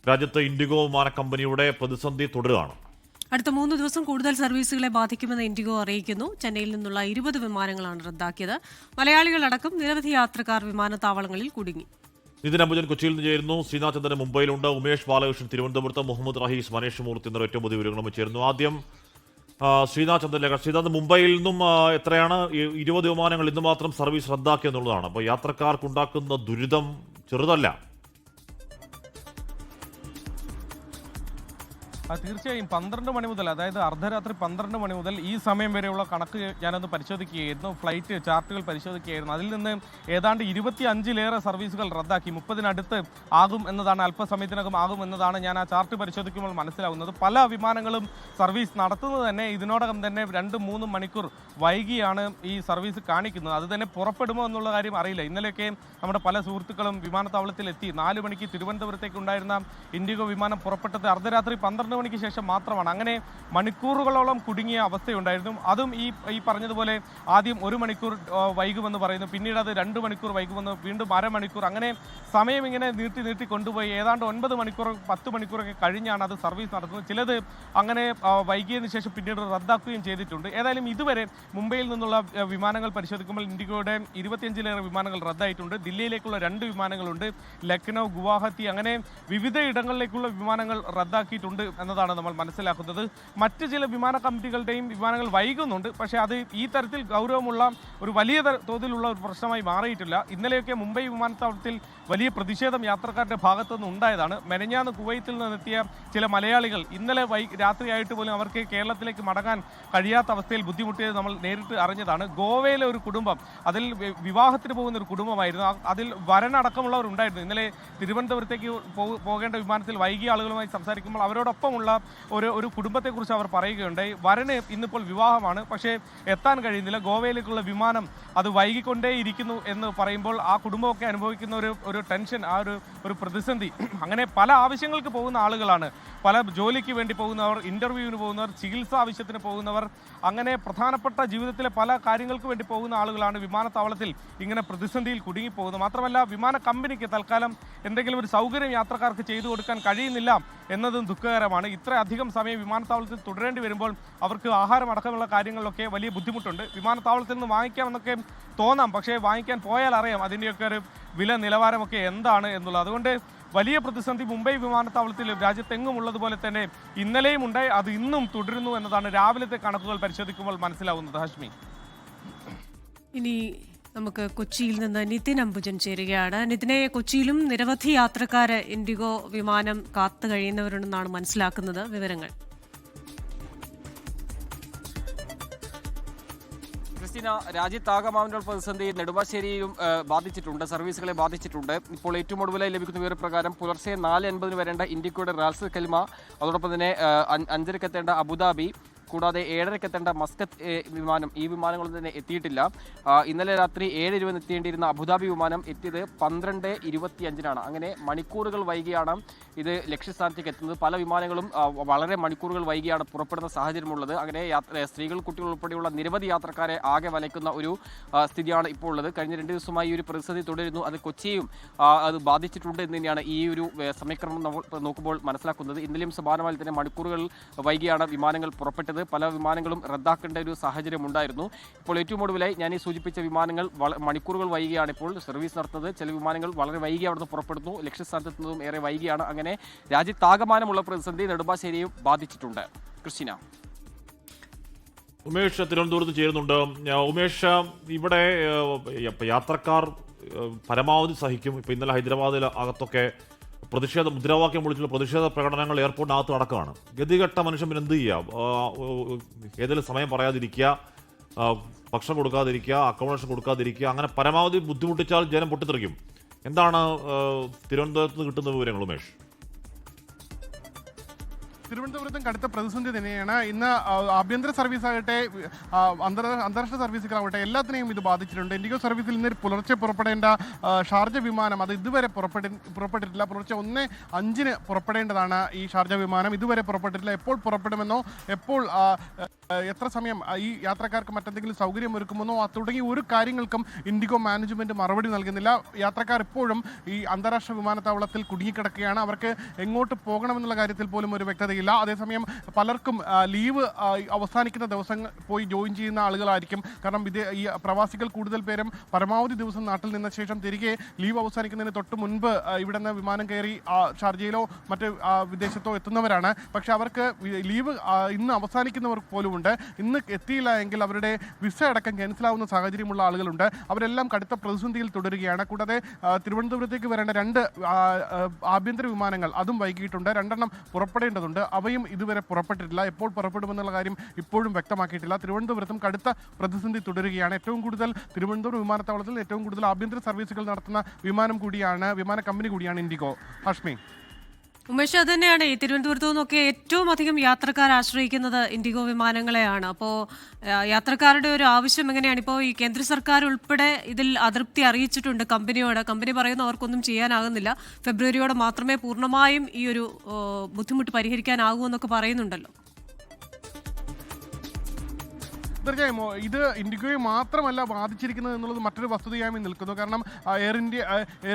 രാജ്യത്ത് ഇൻഡിഗോ വിമാന കമ്പനിയുടെ പ്രതിസന്ധി തുടരുകയാണ്. അടുത്ത 3 ദിവസം കൂടുതൽ സർവീസുകളെ ബാധിക്കുമെന്ന് ഇൻഡിഗോ അറിയിക്കുന്നു. ചെന്നൈയിൽ നിന്നുള്ള 20 വിമാനങ്ങളാണ് റദ്ദാക്കിയത്. മലയാളികളടക്കം നിരവധി യാത്രക്കാർ വിമാനത്താവളങ്ങളിൽ കുടുങ്ങി. നിതിൻ അംബുജൻ കൊച്ചിയിൽ നിന്ന് ചേരുന്നു. ശ്രീനാഥ് ചന്ദ്രൻ മുംബൈയിലുണ്ട്. ഉമേഷ് ബാലകൃഷ്ണൻ തിരുവനന്തപുരത്ത്, മുഹമ്മദ് റഹീസ്, മനേഷ് മൂർത്തി എന്നിവർ ഏറ്റവും പുതിയ വിവരങ്ങളും ചേരുന്നു. ആദ്യം ശ്രീനാഥ് ചന്ദ്രൻ. ശ്രീനാഥ്, മുംബൈയിൽ നിന്നും എത്രയാണ് 20 വിമാനങ്ങൾ ഇന്ന് മാത്രം സർവീസ് റദ്ദാക്കിയെന്നുള്ളതാണ്. അപ്പോൾ യാത്രക്കാർക്കുണ്ടാക്കുന്ന ദുരിതം ചെറുതല്ല. തീർച്ചയായും 12 മണി മുതൽ, അതായത് അർദ്ധരാത്രി 12 മണി മുതൽ ഈ സമയം വരെയുള്ള കണക്ക് ഞാനൊന്ന് പരിശോധിക്കുകയായിരുന്നു. ഫ്ലൈറ്റ് ചാർട്ടുകൾ പരിശോധിക്കുകയായിരുന്നു. അതിൽ നിന്ന് ഏതാണ്ട് 25-ലേറെ സർവീസുകൾ റദ്ദാക്കി. 30-നടുത്ത് ആകും എന്നതാണ്, അല്പസമയത്തിനകം ആകും എന്നതാണ് ഞാൻ ആ ചാർട്ട് പരിശോധിക്കുമ്പോൾ മനസ്സിലാവുന്നത്. പല വിമാനങ്ങളും സർവീസ് നടത്തുന്നത് തന്നെ ഇതിനോടകം തന്നെ 2-3 മണിക്കൂർ വൈകിയാണ് ഈ സർവീസ് കാണിക്കുന്നത്. അത് തന്നെ പുറപ്പെടുമോ എന്നുള്ള കാര്യം അറിയില്ല. ഇന്നലെയൊക്കെ നമ്മുടെ പല സുഹൃത്തുക്കളും വിമാനത്താവളത്തിൽ എത്തി. 4 മണിക്ക് തിരുവനന്തപുരത്തേക്ക് ഉണ്ടായിരുന്ന ഇൻഡിഗോ വിമാനം പുറപ്പെട്ടത് അർദ്ധരാത്രി 12 മണിക്ക് ശേഷം മാത്രമാണ്. അങ്ങനെ മണിക്കൂറുകളോളം കുടുങ്ങിയ അവസ്ഥയുണ്ടായിരുന്നു. അതും ഈ പറഞ്ഞതുപോലെ ആദ്യം 1 മണിക്കൂർ വൈകുമെന്ന് പറയുന്നു, പിന്നീട് അത് 2 മണിക്കൂർ വൈകുമെന്ന്, വീണ്ടും അരമണിക്കൂർ, അങ്ങനെ സമയം ഇങ്ങനെ നീട്ടി കൊണ്ടുപോയി ഏതാണ്ട് 9 മണിക്കൂർ 10 മണിക്കൂറൊക്കെ കഴിഞ്ഞാണ് അത് സർവീസ് നടത്തുന്നത്. ചിലത് അങ്ങനെ വൈകിയതിനു ശേഷം പിന്നീട് റദ്ദാക്കുകയും ചെയ്തിട്ടുണ്ട്. ഏതായാലും ഇതുവരെ മുംബൈയിൽ നിന്നുള്ള വിമാനങ്ങൾ പരിശോധിക്കുമ്പോൾ ഇൻഡിഗോയുടെ 25-ലേറെ വിമാനങ്ങൾ റദ്ദായിട്ടുണ്ട്. ദില്ലിയിലേക്കുള്ള 2 വിമാനങ്ങളുണ്ട്. ലക്നൗ, ഗുവാഹത്തി, അങ്ങനെ വിവിധ ഇടങ്ങളിലേക്കുള്ള വിമാനങ്ങൾ റദ്ദാക്കിയിട്ടുണ്ട് എന്നതാണ് നമ്മൾ മനസ്സിലാക്കുന്നത്. മറ്റ് ചില വിമാന കമ്പനികളുടെയും വിമാനങ്ങൾ വൈകുന്നുണ്ട്. പക്ഷേ അത് ഈ തരത്തിൽ ഗൗരവമുള്ള ഒരു വലിയ തോതിലുള്ള ഒരു പ്രശ്നമായി മാറിയിട്ടില്ല. ഇന്നലെയൊക്കെ മുംബൈ വിമാനത്താവളത്തിൽ വലിയ പ്രതിഷേധം യാത്രക്കാരുടെ ഭാഗത്തുനിന്ന് ഉണ്ടായതാണ്. മെനഞ്ഞാന്ന് കുവൈത്തിൽ നിന്നെത്തിയ ചില മലയാളികൾ ഇന്നലെ രാത്രിയായിട്ട് പോലും അവർക്ക് കേരളത്തിലേക്ക് മടങ്ങാൻ കഴിയാത്ത അവസ്ഥയിൽ ബുദ്ധിമുട്ടിയത് നമ്മൾ നേരിട്ട് അറിഞ്ഞതാണ്. ഗോവയിലെ ഒരു കുടുംബം, അതിൽ വിവാഹത്തിന് പോകുന്ന ഒരു കുടുംബമായിരുന്നു. അതിൽ വരനടക്കമുള്ളവർ ഉണ്ടായിരുന്നു. ഇന്നലെ തിരുവനന്തപുരത്തേക്ക് പോകേണ്ട വിമാനത്തിൽ വൈകിയ ആളുകളുമായി സംസാരിക്കുമ്പോൾ അവരോടൊപ്പമുള്ള ഒരു കുടുംബത്തെക്കുറിച്ച് അവർ പറയുകയുണ്ടായി. വരന് ഇന്നിപ്പോൾ വിവാഹമാണ്, പക്ഷേ എത്താൻ കഴിയുന്നില്ല. ഗോവയിലേക്കുള്ള വിമാനം അത് വൈകിക്കൊണ്ടേയിരിക്കുന്നു എന്ന് പറയുമ്പോൾ ആ കുടുംബമൊക്കെ അനുഭവിക്കുന്ന ഒരു ടെൻഷൻ, ഒരു പ്രതിസന്ധി. അങ്ങനെ പല ആവശ്യങ്ങൾക്ക് പോകുന്ന ആളുകളാണ്. പല ജോലിക്ക് വേണ്ടി പോകുന്നവർ, ഇൻ്റർവ്യൂവിന് പോകുന്നവർ, ചികിത്സാ ആവശ്യത്തിന് പോകുന്നവർ, അങ്ങനെ പ്രധാനപ്പെട്ട ജീവിതത്തിലെ പല കാര്യങ്ങൾക്ക് വേണ്ടി പോകുന്ന ആളുകളാണ് വിമാനത്താവളത്തിൽ ഇങ്ങനെ പ്രതിസന്ധിയിൽ കുടുങ്ങിപ്പോകുന്നത്. മാത്രമല്ല വിമാന കമ്പനിക്ക് തൽക്കാലം എന്തെങ്കിലും ഒരു സൗകര്യം യാത്രക്കാർക്ക് ചെയ്തു കൊടുക്കാൻ കഴിയുന്നില്ല എന്നതും ദുഃഖകരമാണ്. ഇത്ര അധികം സമയം വിമാനത്താവളത്തിൽ തുടരേണ്ടി വരുമ്പോൾ അവർക്ക് ആഹാരം അടക്കമുള്ള കാര്യങ്ങളിലൊക്കെ വലിയ ബുദ്ധിമുട്ടുണ്ട്. വിമാനത്താവളത്തിൽ നിന്ന് വാങ്ങിക്കാമെന്നൊക്കെ തോന്നാം, പക്ഷേ വാങ്ങിക്കാൻ പോയാൽ അറിയാം അതിൻ്റെയൊക്കെ ഒരു വില നിലവാരമൊക്കെ എന്താണ് എന്നുള്ളത്. അതുകൊണ്ട് വലിയ പ്രതിസന്ധി മുംബൈ വിമാനത്താവളത്തിൽ രാജ്യത്തെങ്ങും ഉള്ളതുപോലെ തന്നെ ഇന്നലെയും ഉണ്ടായി, അത് ഇന്നും തുടരുന്നു എന്നതാണ് രാവിലത്തെ കണക്കുകൾ പരിശോധിക്കുമ്പോൾ മനസ്സിലാവുന്നത്. ഹാഷ്മി, ഇനി നമുക്ക് കൊച്ചിയിൽ നിന്ന് നിതിൻ അംബുജൻ ചേരുകയാണ്. നിതിനെ, കൊച്ചിയിലും നിരവധി യാത്രക്കാര് ഇൻഡിഗോ വിമാനം കാത്തു കഴിയുന്നവരുണ്ടെന്നാണ് മനസ്സിലാക്കുന്നത്. വിവരങ്ങൾ. രാജ്യത്താകമാനുള്ള പ്രതിസന്ധി നെടുമ്പാശ്ശേരിയിലും ബാധിച്ചിട്ടുണ്ട്, സർവീസുകളെ ബാധിച്ചിട്ടുണ്ട്. ഇപ്പോൾ ഏറ്റവും ഒടുവിലായി ലഭിക്കുന്ന വിവരപ്രകാരം പുലർച്ചെ 4:50 വരേണ്ട ഇൻഡിഗോയുടെ റാൽസ് കെൽമ, അതോടൊപ്പം തന്നെ 5:30 എത്തേണ്ട അബുദാബി, കൂടാതെ 7:30 എത്തേണ്ട മസ്കത്ത് വിമാനം, ഈ വിമാനങ്ങളൊന്നും തന്നെ എത്തിയിട്ടില്ല. ഇന്നലെ രാത്രി 7:20 എത്തേണ്ടിയിരുന്ന അബുദാബി വിമാനം എത്തിയത് 12:25 അങ്ങനെ മണിക്കൂറുകൾ വൈകിയാണ് ഇത് ലക്ഷ്യസ്ഥാനത്തേക്ക് എത്തുന്നത്. പല വിമാനങ്ങളും വളരെ മണിക്കൂറുകൾ വൈകിയാണ് പുറപ്പെടുന്ന സാഹചര്യമുള്ളത്. അങ്ങനെ സ്ത്രീകൾ, കുട്ടികൾ ഉൾപ്പെടെയുള്ള നിരവധി യാത്രക്കാരെ ആകെ വലയ്ക്കുന്ന ഒരു സ്ഥിതിയാണ് ഇപ്പോൾ ഉള്ളത്. കഴിഞ്ഞ 2 ദിവസമായി ഈ ഒരു പ്രതിസന്ധി തുടരുന്നു. അത് കൊച്ചിയും അത് ബാധിച്ചിട്ടുണ്ട് എന്ന് തന്നെയാണ് ഈ ഒരു സമയക്രമം നമ്മൾ നോക്കുമ്പോൾ മനസ്സിലാക്കുന്നത്. ഇന്നലെയും സമാനമായി തന്നെ മണിക്കൂറുകൾ വൈകിയാണ് വിമാനങ്ങൾ പുറപ്പെട്ടത്. പല വിമാനങ്ങളും റദ്ദാക്കേണ്ട ഒരു സാഹചര്യം ഉണ്ടായിരുന്നു. ഇപ്പോൾ ഏറ്റവും ഒടുവിലായി ഞാൻ ഈ സൂചിപ്പിച്ച വിമാനങ്ങൾ മണിക്കൂറുകൾ വൈകിയാണ് ഇപ്പോൾ സർവീസ് നടത്തുന്നത്. ചില വിമാനങ്ങൾ വളരെ വൈകി അവിടുന്ന് പുറപ്പെടുന്നു, ലക്ഷ്യസ്ഥാനത്തെത്തുന്നതും ഏറെ വൈകിയാണ്. അങ്ങനെ രാജ്യത്താകമാനമുള്ള പ്രതിസന്ധി നെടുമ്പാശ്ശേരിയും ബാധിച്ചിട്ടുണ്ട്. ക്രിസ്റ്റീന. ഉമേഷ് തിരുവനന്തപുരത്ത് ചേരുന്നുണ്ട്. ഉമേഷ്, ഇവിടെ യാത്രക്കാർ പരമാവധി സഹിക്കും. ഇപ്പം ഇന്നലെ ഹൈദരാബാദിൽ അകത്തൊക്കെ മുദ്രാവാക്യം വിളിച്ചുള്ള പ്രതിഷേധ പ്രകടനങ്ങൾ എയർപോർട്ടിനകത്ത് നടക്കുകയാണ്. ഗതികെട്ട മനുഷ്യൻ പിന്നെ എന്ത് ചെയ്യുക? ഏതെങ്കിലും സമയം പറയാതിരിക്കുക, ഭക്ഷണം കൊടുക്കാതിരിക്കുക, അക്കോമഡേഷൻ കൊടുക്കാതിരിക്കുക, അങ്ങനെ പരമാവധി ബുദ്ധിമുട്ടിച്ചാൽ ജനം പൊട്ടിത്തെറിക്കും. എന്താണ് തിരുവനന്തപുരത്ത് നിന്ന് കിട്ടുന്ന വിവരങ്ങൾ ഉമേഷ്? തിരുവനന്തപുരത്തും കടുത്ത പ്രതിസന്ധി തന്നെയാണ്. ഇന്ന് ആഭ്യന്തര സർവീസ് ആകട്ടെ, അന്താരാഷ്ട്ര സർവീസുകളാവട്ടെ, എല്ലാത്തിനെയും ഇത് ബാധിച്ചിട്ടുണ്ട്. ഇൻഡിഗോ സർവീസിൽ ഇന്ന് പുലർച്ചെ പുറപ്പെടേണ്ട ഷാർജ വിമാനം അത് ഇതുവരെ പുറപ്പെട്ടിട്ടില്ല. പുലർച്ചെ 1:05 പുറപ്പെടേണ്ടതാണ് ഈ ഷാർജ വിമാനം. ഇതുവരെ പുറപ്പെട്ടിട്ടില്ല. എപ്പോൾ പുറപ്പെടുമെന്നോ എപ്പോൾ എത്ര സമയം ഈ യാത്രക്കാർക്ക് മറ്റെന്തെങ്കിലും സൗകര്യം ഒരുക്കുമെന്നോ തുടങ്ങിയ ഒരു കാര്യങ്ങൾക്കും ഇൻഡിഗോ മാനേജ്മെന്റ് മറുപടി നൽകുന്നില്ല. യാത്രക്കാർ ഇപ്പോഴും ഈ അന്താരാഷ്ട്ര വിമാനത്താവളത്തിൽ കുടുങ്ങിക്കിടക്കുകയാണ്. അവർക്ക് എങ്ങോട്ട് പോകണമെന്നുള്ള കാര്യത്തിൽ പോലും ഒരു വ്യക്തതയില്ല. അതേസമയം പലർക്കും ലീവ് അവസാനിക്കുന്ന ദിവസം പോയി ജോയിൻ ചെയ്യുന്ന ആളുകളായിരിക്കും. കാരണം ഈ പ്രവാസികൾ കൂടുതൽ പേരും പരമാവധി ദിവസം നാട്ടിൽ നിന്ന ശേഷം തിരികെ ലീവ് അവസാനിക്കുന്നതിന് തൊട്ട് മുൻപ് ഇവിടെ നിന്ന് വിമാനം കയറി ഷാർജയിലോ മറ്റ് വിദേശത്തോ എത്തുന്നവരാണ്. പക്ഷെ അവർക്ക് ലീവ് ഇന്ന് അവസാനിക്കുന്നവർ പോലും ഉണ്ട്. ഇന്ന് എത്തിയില്ല എങ്കിൽ അവരുടെ വിസ അടക്കം ക്യാൻസലാവുന്ന സാഹചര്യമുള്ള ആളുകളുണ്ട്. അവരെല്ലാം കടുത്ത പ്രതിസന്ധിയിൽ തുടരുകയാണ്. കൂടാതെ തിരുവനന്തപുരത്തേക്ക് വരേണ്ട 2 ആഭ്യന്തര വിമാനങ്ങൾ അതും വൈകിട്ടുണ്ട്. 2 പുറപ്പെടേണ്ടതുണ്ട്. അവയും ഇതുവരെ പുറപ്പെട്ടിട്ടില്ല. എപ്പോൾ പുറപ്പെടുമെന്നുള്ള കാര്യം ഇപ്പോഴും വ്യക്തമാക്കിയിട്ടില്ല. തിരുവനന്തപുരത്തും കടുത്ത പ്രതിസന്ധി തുടരുകയാണ്. ഏറ്റവും കൂടുതൽ തിരുവനന്തപുരം വിമാനത്താവളത്തിൽ ഏറ്റവും കൂടുതൽ ആഭ്യന്തര സർവീസുകൾ നടത്തുന്ന വിമാന കമ്പനി കൂടിയാണ് ഇൻഡിഗോ. ഹാഷ്മി. ഉമേഷ്, അത് തന്നെയാണ് ഈ തിരുവനന്തപുരത്തു നിന്നൊക്കെ ഏറ്റവും അധികം യാത്രക്കാർ ആശ്രയിക്കുന്നത് ഇൻഡിഗോ വിമാനങ്ങളെയാണ്. അപ്പോൾ യാത്രക്കാരുടെ ഒരു ആവശ്യം എങ്ങനെയാണ്? ഇപ്പോൾ ഈ കേന്ദ്ര സർക്കാർ ഉൾപ്പെടെ ഇതിൽ അതൃപ്തി അറിയിച്ചിട്ടുണ്ട് കമ്പനിയോട്. കമ്പനി പറയുന്നു അവർക്കൊന്നും ചെയ്യാനാകുന്നില്ല, ഫെബ്രുവരിയോടെ മാത്രമേ പൂർണ്ണമായും ഈ ഒരു ബുദ്ധിമുട്ട് പരിഹരിക്കാനാകൂ എന്നൊക്കെ പറയുന്നുണ്ടല്ലോ. തീർച്ചയായും ഇത് ഇൻഡിഗോയെ മാത്രമല്ല ബാധിച്ചിരിക്കുന്നത് എന്നുള്ളത് മറ്റൊരു വസ്തുതയായി നിൽക്കുന്നു. കാരണം എയർ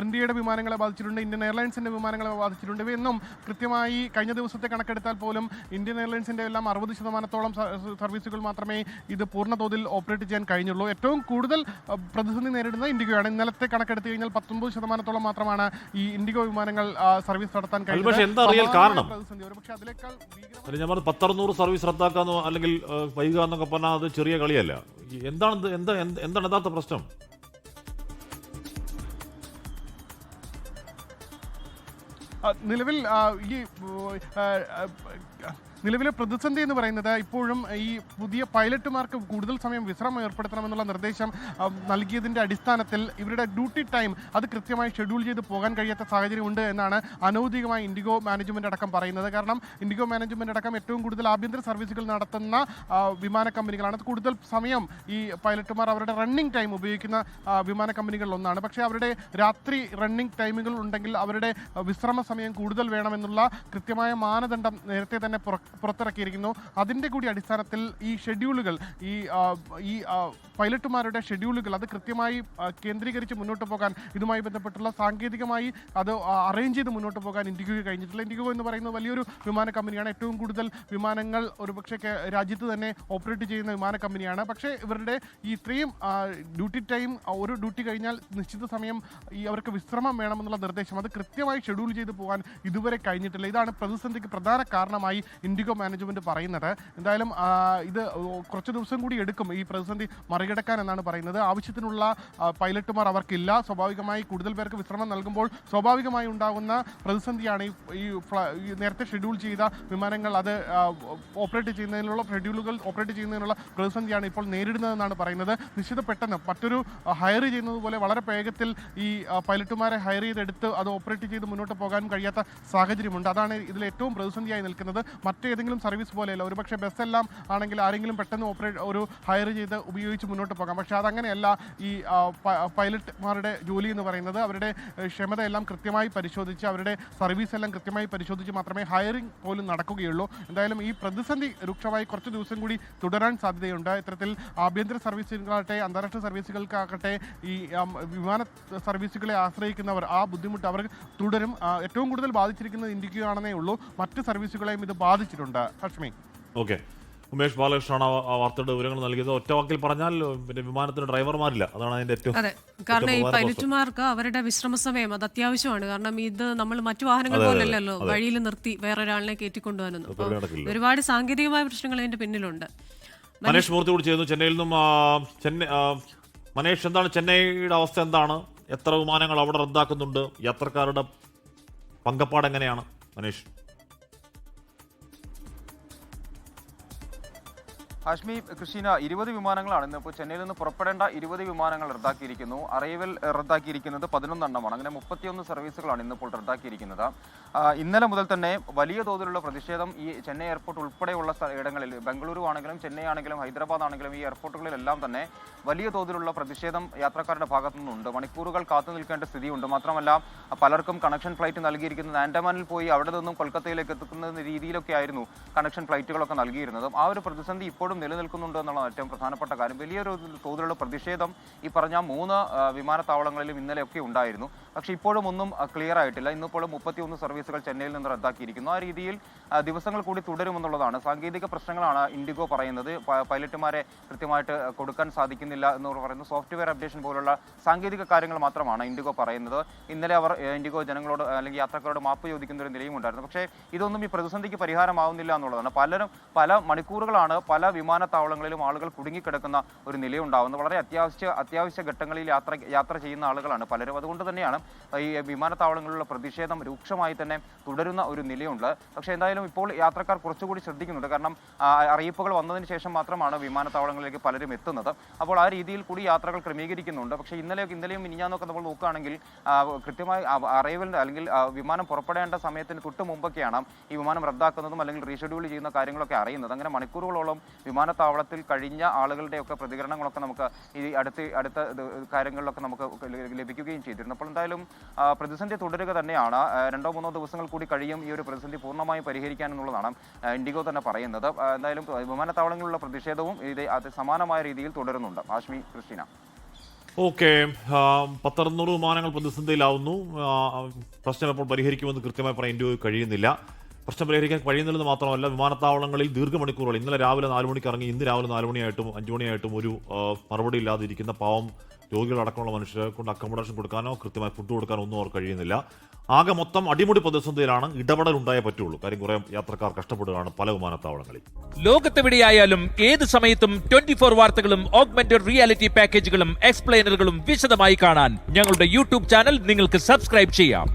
ഇന്ത്യയുടെ വിമാനങ്ങളെ ബാധിച്ചിട്ടുണ്ട്, ഇന്ത്യൻ എയർലൈൻസിൻ്റെ വിമാനങ്ങളെ ബാധിച്ചിട്ടുണ്ട്. ഇവയൊന്നും കൃത്യമായി കഴിഞ്ഞ ദിവസത്തെ കണക്കെടുത്താൽ പോലും ഇന്ത്യൻ എയർലൈൻസിൻ്റെ എല്ലാം 60% സർവീസുകൾ മാത്രമേ ഇത് പൂർണ്ണ തോതിൽ ഓപ്പറേറ്റ് ചെയ്യാൻ കഴിഞ്ഞുള്ളൂ. ഏറ്റവും കൂടുതൽ പ്രതിസന്ധി നേരിടുന്ന ഇൻഡിഗോയാണ്. ഇന്നലത്തെ കണക്കെടുത്ത് കഴിഞ്ഞാൽ 19% മാത്രമാണ് ഈ ഇൻഡിഗോ വിമാനങ്ങൾ സർവീസ് നടത്താൻ കഴിഞ്ഞത്. ഒരുപക്ഷെ അതിനേക്കാൾ 1600 സർവീസ് റദ്ദാക്കാന്നോ അല്ലെങ്കിൽ വൈകുക എന്നൊക്കെ പറഞ്ഞാൽ അത് ചെറിയ കളിയല്ല. എന്താണ് യഥാർത്ഥ പ്രശ്നം? നിലവിലെ പ്രതിസന്ധി എന്ന് പറയുന്നത് ഇപ്പോഴും ഈ പുതിയ പൈലറ്റുമാർക്ക് കൂടുതൽ സമയം വിശ്രമം ഏർപ്പെടുത്തണമെന്നുള്ള നിർദ്ദേശം നൽകിയതിൻ്റെ അടിസ്ഥാനത്തിൽ ഇവരുടെ ഡ്യൂട്ടി ടൈം അത് കൃത്യമായി ഷെഡ്യൂൾ ചെയ്ത് പോകാൻ കഴിയാത്ത സാഹചര്യം ഉണ്ട് എന്നാണ് അനൗദ്യോഗികമായി ഇൻഡിഗോ മാനേജ്മെന്റ് അടക്കം പറയുന്നത്. കാരണം ഇൻഡിഗോ മാനേജ്മെന്റ് അടക്കം ഏറ്റവും കൂടുതൽ ആഭ്യന്തര സർവീസുകൾ നടത്തുന്ന വിമാന കമ്പനികളാണ്. കൂടുതൽ സമയം ഈ പൈലറ്റുമാർ അവരുടെ റണ്ണിംഗ് ടൈം ഉപയോഗിക്കുന്ന വിമാന കമ്പനികളിലൊന്നാണ്. പക്ഷേ അവരുടെ രാത്രി റണ്ണിംഗ് ടൈമുകൾ ഉണ്ടെങ്കിൽ അവരുടെ വിശ്രമ സമയം കൂടുതൽ വേണമെന്നുള്ള കൃത്യമായ മാനദണ്ഡം നേരത്തെ തന്നെ പുറത്തിറക്കിയിരിക്കുന്നു. അതിൻ്റെ കൂടി അടിസ്ഥാനത്തിൽ ഈ ഷെഡ്യൂളുകൾ ഈ പൈലറ്റുമാരുടെ ഷെഡ്യൂളുകൾ അത് കൃത്യമായി കേന്ദ്രീകരിച്ച് മുന്നോട്ട് പോകാൻ, ഇതുമായി ബന്ധപ്പെട്ടുള്ള സാങ്കേതികമായി അത് അറേഞ്ച് ചെയ്ത് മുന്നോട്ട് പോകാൻ ഇൻഡിഗോയ്ക്ക് കഴിഞ്ഞിട്ടില്ല. ഇൻഡിഗോ എന്ന് പറയുന്നത് വലിയൊരു വിമാന കമ്പനിയാണ്. ഏറ്റവും കൂടുതൽ വിമാനങ്ങൾ ഒരുപക്ഷെ രാജ്യത്ത് തന്നെ ഓപ്പറേറ്റ് ചെയ്യുന്ന വിമാന കമ്പനിയാണ്. പക്ഷേ ഇവരുടെ ഈ ഇത്രയും ഡ്യൂട്ടി ടൈം, ഒരു ഡ്യൂട്ടി കഴിഞ്ഞാൽ നിശ്ചിത സമയം ഈ അവർക്ക് വിശ്രമം വേണമെന്നുള്ള നിർദ്ദേശം അത് കൃത്യമായി ഷെഡ്യൂൾ ചെയ്ത് പോകാൻ ഇതുവരെ കഴിഞ്ഞിട്ടില്ല. ഇതാണ് പ്രതിസന്ധിക്ക് പ്രധാന കാരണമായി ഇൻഡിഗോ മാനേജ്മെന്റ് പറയുന്നത്. എന്തായാലും ഇത് കുറച്ച് ദിവസം കൂടി എടുക്കും ഈ പ്രതിസന്ധി മറികടക്കാൻ എന്നാണ് പറയുന്നത്. ആവശ്യത്തിനുള്ള പൈലറ്റുമാർ അവർക്കില്ല. സ്വാഭാവികമായി കൂടുതൽ പേർക്ക് വിശ്രമം നൽകുമ്പോൾ സ്വാഭാവികമായി ഉണ്ടാകുന്ന പ്രതിസന്ധിയാണ് ഈ നേരത്തെ ഷെഡ്യൂൾ ചെയ്ത വിമാനങ്ങൾ അത് ഓപ്പറേറ്റ് ചെയ്യുന്നതിനുള്ള ഷെഡ്യൂളുകൾ ഓപ്പറേറ്റ് ചെയ്യുന്നതിനുള്ള പ്രതിസന്ധിയാണ് ഇപ്പോൾ നേരിടുന്നതെന്നാണ് പറയുന്നത്. നിശ്ചിത പെട്ടെന്ന് മറ്റൊരു ഹയർ ചെയ്യുന്നത് പോലെ വളരെ വേഗത്തിൽ ഈ പൈലറ്റുമാരെ ഹയർ ചെയ്തെടുത്ത് അത് ഓപ്പറേറ്റ് ചെയ്ത് മുന്നോട്ട് പോകാനും കഴിയാത്ത സാഹചര്യമുണ്ട്. അതാണ് ഇതിൽ ഏറ്റവും പ്രതിസന്ധിയായി നിൽക്കുന്നത്. മറ്റേതെങ്കിലും സർവീസ് പോലെയല്ല. ഒരുപക്ഷെ ബസ്സെല്ലാം ആണെങ്കിൽ ആരെങ്കിലും പെട്ടെന്ന് ഒരു ഹയർ ചെയ്ത് ഉപയോഗിച്ച് മുന്നോട്ട് പോകാം. പക്ഷേ അതങ്ങനെയല്ല. ഈ പൈലറ്റ്മാരുടെ ജോലി എന്ന് പറയുന്നത് അവരുടെ ക്ഷമതയെല്ലാം കൃത്യമായി പരിശോധിച്ച് അവരുടെ സർവീസ് എല്ലാം കൃത്യമായി പരിശോധിച്ച് മാത്രമേ ഹയറിംഗ് പോലും നടക്കുകയുള്ളൂ. എന്തായാലും ഈ പ്രതിസന്ധി രൂക്ഷമായി കുറച്ച് ദിവസം കൂടി തുടരാൻ സാധ്യതയുണ്ട്. ഇത്തരത്തിൽ ആഭ്യന്തര സർവീസുകളാകട്ടെ അന്താരാഷ്ട്ര സർവീസുകൾക്കാകട്ടെ ഈ വിമാന സർവീസുകളെ ആശ്രയിക്കുന്നവർ ആ ബുദ്ധിമുട്ട് അവർ തുടരും. ഏറ്റവും കൂടുതൽ ബാധിച്ചിരിക്കുന്നത് ഇൻഡിഗോ ആണെന്നേ ഉള്ളൂ. മറ്റ് സർവീസുകളെയും ഇത് ബാധിച്ചിട്ടുണ്ട്. ഹഷ്മി. ഓക്കെ, ഉമേഷ് ബാലകൃഷ്ണനാണ് ആ വാർത്തയുടെ വിവരങ്ങൾ നൽകിയത്. ഒറ്റ വാക്കിൽ പറഞ്ഞാൽ പിന്നെ വിമാനത്തിന് ഡ്രൈവർമാരില്ല, അതാണ് അതിന്റെ ഏറ്റവും. അതെ, കാരണം ഈ പൈലറ്റുമാർക്ക് അവരുടെ വിശ്രമ സമയം അത് അത്യാവശ്യമാണ്. കാരണം ഇത് നമ്മൾ മറ്റു വാഹനങ്ങൾ പോലല്ലോ വഴിയിൽ നിർത്തി വേറൊരാളിനെ കയറ്റിക്കൊണ്ടുവരുന്നു. ഒരുപാട് സാങ്കേതികമായ പ്രശ്നങ്ങൾ അതിന്റെ പിന്നിലുണ്ട്. മനേഷ് മൂർത്തി കൂടി ചെയ്യുന്നു ചെന്നൈയിൽ നിന്നും. മനേഷ്, എന്താണ് ചെന്നൈയുടെ അവസ്ഥ? എന്താണ്, എത്ര വിമാനങ്ങൾ അവിടെ റദ്ദാക്കുന്നുണ്ട്? യാത്രക്കാരുടെ പങ്കപ്പാട് എങ്ങനെയാണ് മനേഷ്? ഹാഷ്മി, കൃഷ്ണ, 20 വിമാനങ്ങളാണ് ഇന്നിപ്പോൾ ചെന്നൈയിൽ നിന്ന് പുറപ്പെടേണ്ട 20 വിമാനങ്ങൾ റദ്ദാക്കിയിരിക്കുന്നു. അറൈവൽ റദ്ദാക്കിയിരിക്കുന്നത് 11 എണ്ണമാണ്. അങ്ങനെ 31 സർവീസുകളാണ് ഇന്നിപ്പോൾ റദ്ദാക്കിയിരിക്കുന്നത്. ഇന്നലെ മുതൽ തന്നെ വലിയ തോതിലുള്ള പ്രതിഷേധം ഈ ചെന്നൈ എയർപോർട്ട് ഉൾപ്പെടെയുള്ള ഇടങ്ങളിൽ, ബംഗളൂരു ആണെങ്കിലും ചെന്നൈ ആണെങ്കിലും ഹൈദരാബാദ് ആണെങ്കിലും ഈ എയർപോർട്ടുകളിലെല്ലാം തന്നെ വലിയ തോതിലുള്ള പ്രതിഷേധം യാത്രക്കാരുടെ ഭാഗത്തു നിന്നുണ്ട്. മണിക്കൂറുകൾ കാത്തു നിൽക്കേണ്ട സ്ഥിതിയുണ്ട്. മാത്രമല്ല പലർക്കും കണക്ഷൻ ഫ്ലൈറ്റ് നൽകിയിരിക്കുന്നത് ആൻഡമാനിൽ പോയി അവിടെ നിന്നും കൊൽക്കത്തയിലേക്ക് എത്തുന്ന രീതിയിലൊക്കെ ആയിരുന്നു കണക്ഷൻ ഫ്ലൈറ്റുകളൊക്കെ നൽകിയിരുന്നത്. ആ ഒരു പ്രതിസന്ധി ഇപ്പോഴും നിലനിൽക്കുന്നുണ്ട് എന്നുള്ളതാണ് ഏറ്റവും പ്രധാനപ്പെട്ട കാര്യം. വലിയൊരു തോതിലുള്ള പ്രതിഷേധം ഈ പറഞ്ഞ 3 വിമാനത്താവളങ്ങളിലും ഇന്നലെയൊക്കെ ഉണ്ടായിരുന്നു. പക്ഷേ ഇപ്പോഴും ഒന്നും ക്ലിയർ ആയിട്ടില്ല. ഇന്നിപ്പോഴും 31 സർവീസുകൾ ചെന്നൈയിൽ നിന്ന് റദ്ദാക്കിയിരിക്കുന്നു. ആ രീതിയിൽ ദിവസങ്ങൾ കൂടി തുടരുമെന്നുള്ളതാണ്. സാങ്കേതിക പ്രശ്നങ്ങളാണ് ഇൻഡിഗോ പറയുന്നത്. പൈലറ്റുമാരെ കൃത്യമായിട്ട് കൊടുക്കാൻ സാധിക്കുന്നില്ല എന്ന് പറയുന്നു. സോഫ്റ്റ്വെയർ അപ്ഡേഷൻ പോലുള്ള സാങ്കേതിക കാര്യങ്ങൾ മാത്രമാണ് ഇൻഡിഗോ പറയുന്നത്. ഇന്നലെ അവർ ഇൻഡിഗോ ജനങ്ങളോട് അല്ലെങ്കിൽ യാത്രക്കാരോട് മാപ്പ് ചോദിക്കുന്ന ഒരു നിലയും ഉണ്ടായിരുന്നു. പക്ഷേ ഇതൊന്നും ഈ പ്രതിസന്ധിക്ക് പരിഹാരമാവുന്നില്ല എന്നുള്ളതാണ്. പല മണിക്കൂറുകളാണ് പല വിമാനത്താവളങ്ങളിലും ആളുകൾ കുടുങ്ങിക്കിടക്കുന്ന ഒരു നിലയുണ്ടാകുന്നത്. വളരെ അത്യാവശ്യ ഘട്ടങ്ങളിൽ യാത്ര ചെയ്യുന്ന ആളുകളാണ് പലരും. അതുകൊണ്ട് തന്നെയാണ് ഈ വിമാനത്താവളങ്ങളിലുള്ള പ്രതിഷേധം രൂക്ഷമായി തന്നെ തുടരുന്ന ഒരു നിലയുണ്ട്. പക്ഷേ എന്തായാലും ഇപ്പോൾ യാത്രക്കാർ കുറച്ചുകൂടി ശ്രദ്ധിക്കുന്നുണ്ട്. കാരണം അറിയിപ്പുകൾ വന്നതിന് ശേഷം മാത്രമാണ് വിമാനത്താവളങ്ങളിലേക്ക് പലരും എത്തുന്നത്. അപ്പോൾ ആ രീതിയിൽ കൂടി യാത്രകൾ ക്രമീകരിക്കുന്നുണ്ട്. പക്ഷേ ഇന്നലെയും മിനിഞ്ഞാന്നൊക്കെ നമ്മൾ നോക്കുകയാണെങ്കിൽ കൃത്യമായി അറൈവലിൻ്റെ അല്ലെങ്കിൽ വിമാനം പുറപ്പെടേണ്ട സമയത്തിന് തൊട്ട് മുമ്പൊക്കെയാണ് ഈ വിമാനം റദ്ദാക്കുന്നതും അല്ലെങ്കിൽ റീഷെഡ്യൂൾ ചെയ്യുന്ന കാര്യങ്ങളൊക്കെ അറിയുന്നത്. അങ്ങനെ മണിക്കൂറുകളോളം വിമാനത്താവളത്തിൽ കഴിഞ്ഞ ആളുകളുടെയൊക്കെ പ്രതികരണങ്ങളൊക്കെ നമുക്ക് ഈ അടുത്ത കാര്യങ്ങളിലൊക്കെ നമുക്ക് ലഭിക്കുകയും ചെയ്തിരുന്നു. അപ്പോൾ എന്തായാലും പ്രതിസന്ധി തുടരുക തന്നെയാണ്. 2-3 ദിവസങ്ങൾ കൂടി കഴിയും ഈ ഒരു പ്രതിസന്ധി പൂർണ്ണമായും പരിഹരിക്കാൻ എന്നുള്ളതാണ് ഇൻഡിഗോ തന്നെ പറയുന്നത്. എന്തായാലും വിമാനത്താവളങ്ങളിലുള്ള പ്രതിഷേധവും അത് സമാനമായ രീതിയിൽ തുടരുന്നുണ്ട്. ആശ്മി, ക്രിസ്റ്റീന. ഓക്കെ, 1,600 വിമാനങ്ങൾ പ്രതിസന്ധിയിലാവുന്നു. പ്രശ്നം ഇപ്പോൾ പരിഹരിക്കുമെന്ന് കൃത്യമായി പറയാൻ ഇൻഡിഗോയ്ക്ക് കഴിയുന്നില്ല. പ്രശ്നം പരിഹരിക്കാൻ കഴിയുന്നില്ലെന്ന് മാത്രമല്ല, വിമാനത്താവളങ്ങളിൽ ദീർഘമണിക്കൂറുകൾ ഇന്നലെ രാവിലെ 4 മണിക്ക് ഇറങ്ങി ഇന്ന് രാവിലെ 4 മണിയായിട്ടും 5 മണിയായിട്ടും ഒരു മറുപടി ഇല്ലാതിരിക്കുന്ന പാവം രോഗികളടക്കമുള്ള മനുഷ്യരെ കൊണ്ട് അക്കോമഡേഷൻ കൊടുക്കാനോ കൃത്യമായി ഫുഡ് കൊടുക്കാനോ ഒന്നും അവർ കഴിയുന്നില്ല. ആകെ മൊത്തം അടിമുടി പ്രതിസന്ധിയിലാണ്. ഇടപെടൽ ഉണ്ടായേ പറ്റുള്ളൂ. കാര്യം കുറെ യാത്രക്കാർ കഷ്ടപ്പെടുകയാണ് പല വിമാനത്താവളങ്ങളിൽ. ലോകത്തെവിടെയായാലും ഏത് സമയത്തും 24 വാർത്തകളും ഓഗ്മെന്റഡ് റിയാലിറ്റി പാക്കേജുകളും എക്സ്പ്ലെയിനറുകളും വിശദമായി കാണാൻ ഞങ്ങളുടെ യൂട്യൂബ് ചാനൽ നിങ്ങൾക്ക് സബ്സ്ക്രൈബ് ചെയ്യാം.